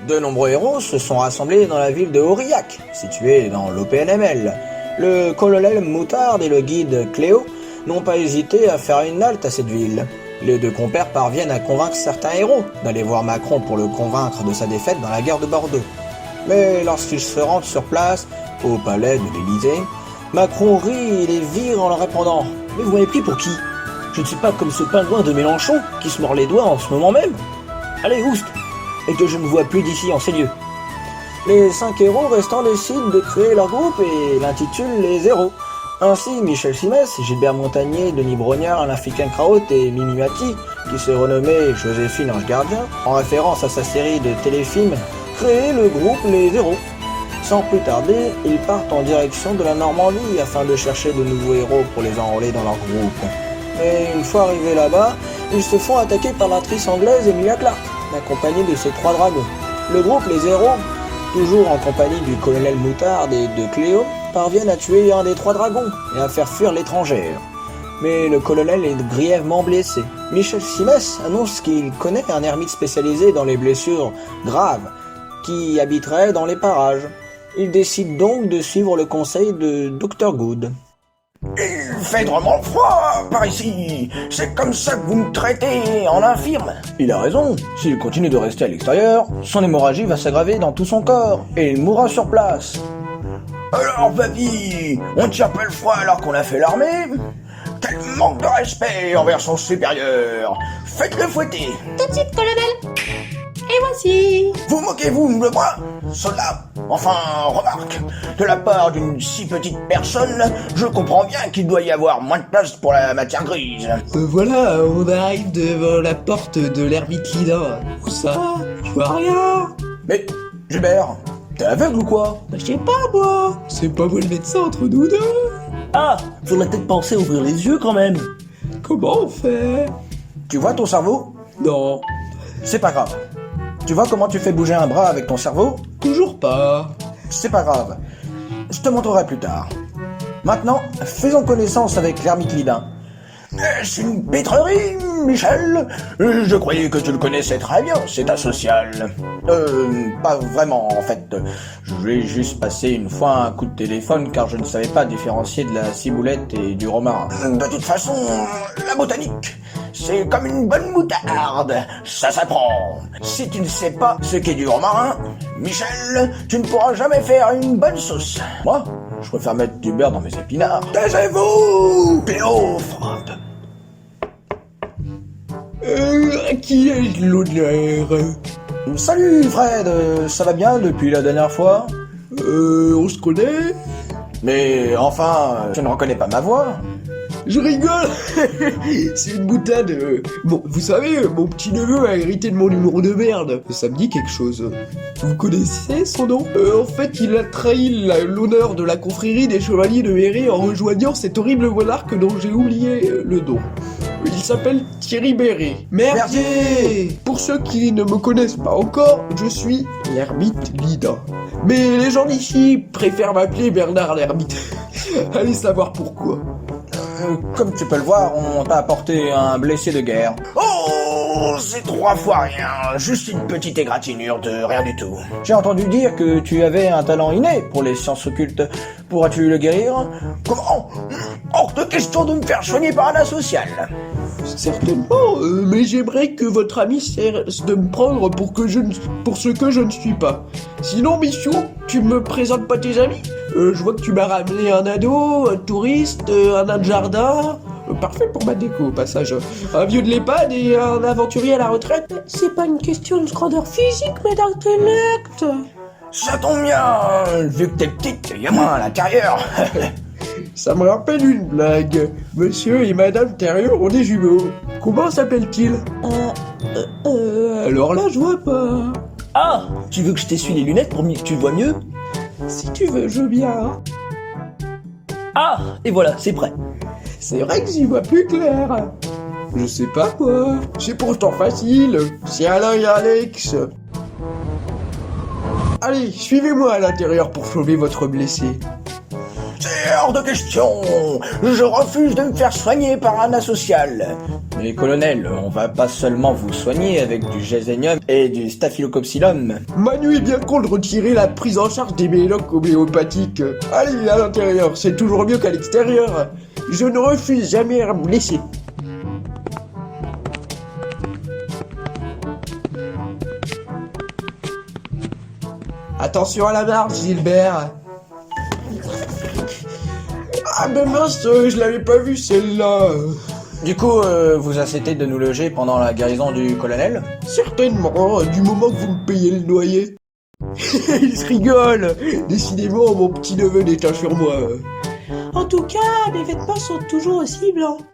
De nombreux héros se sont rassemblés dans la ville de Aurillac, située dans l'OPNML. Le colonel Moutarde et le guide Cléo n'ont pas hésité à faire une halte à cette ville. Les deux compères parviennent à convaincre certains héros d'aller voir Macron pour le convaincre de sa défaite dans la guerre de Bordeaux. Mais lorsqu'ils se rendent sur place, au palais de l'Élysée, Macron rit et les vire en leur répondant « Mais vous m'avez pris pour qui ? Je ne suis pas comme ce pingouin de Mélenchon qui se mord les doigts en ce moment même. Allez, oust ! Et que je ne vois plus d'ici en ces lieux. » Les 5 héros restants décident de créer leur groupe et l'intitulent les Héros. Ainsi, Michel Simès, Gilbert Montagnier, Denis Brognard, Alain Finkielkraut et Mimi Mati, qui se renommait Joséphine Ange Gardien, en référence à sa série de téléfilms, créent le groupe Les Héros. Sans plus tarder, ils partent en direction de la Normandie afin de chercher de nouveaux héros pour les enrôler dans leur groupe. Mais une fois arrivés là-bas, ils se font attaquer par l'actrice anglaise Emilia Clarke, accompagnée de ses 3 dragons. Le groupe Les Héros, toujours en compagnie du colonel Moutarde et de Cléo, parviennent à tuer un des 3 dragons et à faire fuir l'étrangère. Mais le colonel est grièvement blessé. Michel Simès annonce qu'il connaît un ermite spécialisé dans les blessures graves qui habiterait dans les parages. Il décide donc de suivre le conseil de Dr Good. Il fait drôlement froid par ici. C'est comme ça que vous me traitez en infirme. Il a raison. S'il continue de rester à l'extérieur, son hémorragie va s'aggraver dans tout son corps et il mourra sur place. Alors, papy, on tire pas le froid alors qu'on a fait l'armée? Quel manque de respect envers son supérieur. Faites-le fouetter. Tout de suite, colonel. Et voici. Vous moquez-vous de moi, soldat? Enfin, remarque, de la part d'une si petite personne, je comprends bien qu'il doit y avoir moins de place pour la matière grise. Voilà, on arrive devant la porte de l'ermite Lida. Où ça? Je vois rien. Mais, Gilbert, t'es aveugle ou quoi? Bah, je sais pas, moi. C'est pas moi le médecin entre nous deux. Ah, faudrait peut-être penser à ouvrir les yeux quand même. Comment on fait? Tu vois ton cerveau? Non, C'est pas grave. Tu vois comment tu fais bouger un bras avec ton cerveau? toujours pas. C'est pas grave. Je te montrerai plus tard. Maintenant, faisons connaissance avec l'ermite Lidin. C'est une pétrerie, Michel. Je croyais que tu le connaissais très bien, c'est asocial. Pas vraiment en fait. Je vais juste passer une fois un coup de téléphone car je ne savais pas différencier de la ciboulette et du romarin. De toute façon, la botanique, c'est comme une bonne moutarde, ça s'apprend. Si tu ne sais pas ce qu'est du romarin, Michel, tu ne pourras jamais faire une bonne sauce. Moi, je préfère mettre du beurre dans mes épinards. Taisez-vous, Cléo frappe. À qui ai-je l'honneur? Salut Fred, ça va bien depuis la dernière fois? On se connaît? Mais enfin, tu ne reconnais pas ma voix? Je rigole. C'est une boutade. Bon, vous savez, mon petit-neveu a hérité de mon humour de merde. Ça me dit quelque chose. Vous connaissez son nom? En fait, il a trahi l'honneur de la confrérie des chevaliers de Méré en rejoignant cet horrible monarque dont j'ai oublié le nom. Il s'appelle Thierry Béré. Merdier! Pour ceux qui ne me connaissent pas encore, je suis l'ermite Lida. Mais les gens d'ici préfèrent m'appeler Bernard l'ermite. Allez savoir pourquoi. Comme tu peux le voir, on t'a apporté un blessé de guerre. Oh, c'est 3 fois rien, juste une petite égratignure de rien du tout. J'ai entendu dire que tu avais un talent inné pour les sciences occultes. Pourras-tu le guérir? Comment? Hors de question de me faire soigner par un asocial. Certainement, mais j'aimerais que votre ami cesse de me prendre pour ce que je ne suis pas. Sinon, Michou, tu me présentes pas tes amis? Je vois que tu m'as ramené un ado, un touriste, un nain de jardin. Parfait pour ma déco, au passage. Un vieux de l'EHPAD et un aventurier à la retraite. C'est pas une question de grandeur physique, mais d'intellect. Ça tombe bien, vu que t'es petite, y a moins à l'intérieur. Ça me rappelle une blague. Monsieur et Madame Thérieux ont des jumeaux. Comment s'appelle-t-il? Alors là, je vois pas. Ah, tu veux que je t'essuie les lunettes pour que tu vois mieux? Si tu veux, je veux bien. Ah, et voilà, c'est prêt. C'est vrai que j'y vois plus clair. Je sais pas quoi. C'est pourtant facile. C'est Alain et Alex. Allez, suivez-moi à l'intérieur pour sauver votre blessé. C'est hors de question. Je refuse de me faire soigner par un asocial. Mais colonel, on va pas seulement vous soigner avec du gésenium et du staphylococylum. Manu est bien con de retirer la prise en charge des médocs homéopathiques. Allez, à l'intérieur, c'est toujours mieux qu'à l'extérieur. Je ne refuse jamais à me blesser. Attention à la marche, Gilbert. Ah ben mince, je l'avais pas vu celle-là. Du coup, vous acceptez de nous loger pendant la guérison du colonel? Certainement, du moment que vous me payez le noyer. Il se rigole. Décidément, mon petit neveu détient sur moi. En tout cas, mes vêtements sont toujours aussi blancs.